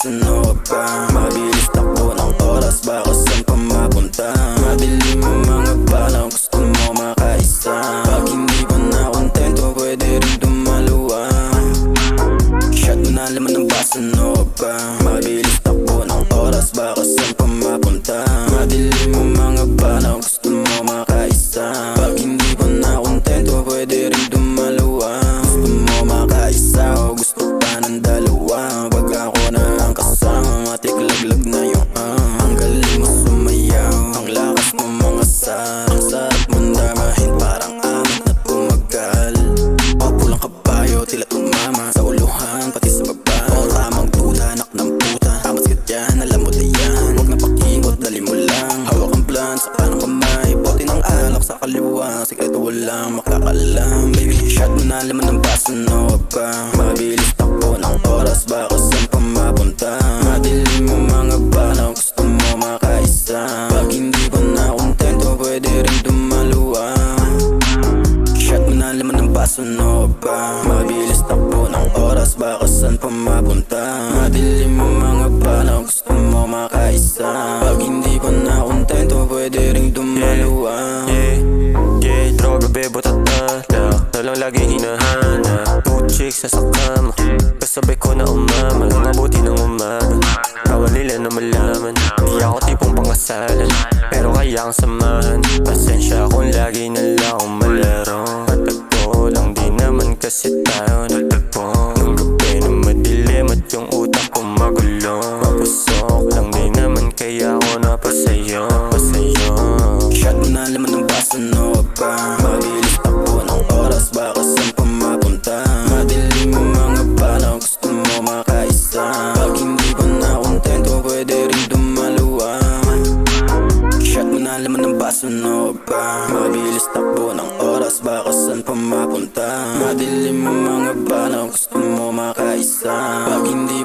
Ano ka pa? Mabilis takbo ng oras, baka saan pa mapunta? Madilim ang mga bala, gusto mo makaisa. Pag hindi pa na kontento, pwede rin dumaluwa. Shot mo na laman ng baso, ano ka pa? Mabilis takbo ng oras, baka saan pa mapunta? Madilim ang mga bala, gusto mo makaisa. Pag hindi pa na kontento, pwede rin dumaluwa. Gusto mo makaisa o gusto pa ng dalawa? Pag ako na ang kasama, matiklaglag na yung ang galing mo sumayaw, ang lakas mo mga ang sarap mong damahin, parang amat na tumagal. Papulang kabayo, tila tumama sa uluhan, pati sa baba. O tamang tuta, anak ng puta, tamas ka dyan, alam mo na yan. Huwag na pakibot, dali mo lang. Hawak ang plan sa kanang kamay, bote ng alak sa kaliwa. Sikreto walang makakalam, baby. Shot mo na laman ng baso, ano ka pa? Mabilis takbo ng oras, baka saan pa mapunta? Madilim ang mga bala, gusto mo makaisa. Pag hindi pa na kontento, pwede rin dumaluwa. Shot mo na laman ng baso, ano ka pa? Mabilis takbo ng oras, baka saan pa mapunta? Madilim ang mga bala, gusto mo makaisa. Pag hindi pa na kontento, pwede rin dumaluwa. Droga, bebot at alak, na lang laging hinahanap. Two chicks nasa kama, kasabay ko na umama. Mabuti ng umaga, bawal nila na malaman. Di ako tipong pangasalan, pero kaya kang samahan. Pasensya kung lagi na lang akong malaro. Matagpo lang, di naman kasi tayo nagtagpo. Nung gabi na madilim at yung utak ko magulo. Mapusok lang, di naman kaya ako napasayo. Shot mo na laman ng baso, ano ka pa? Mabilis takbo ng oras, baka saan pa mapunta? Madilim ang mga bala, gusto mo makaisa. Pag hindi pa na kontento, pwede rin dumaluwa. Shot mo na laman ng baso, ano ka pa? Mabilis takbo ng oras, baka saan pa mapunta? Madilim ang mga bala, gusto mo makaisa. Pag hindi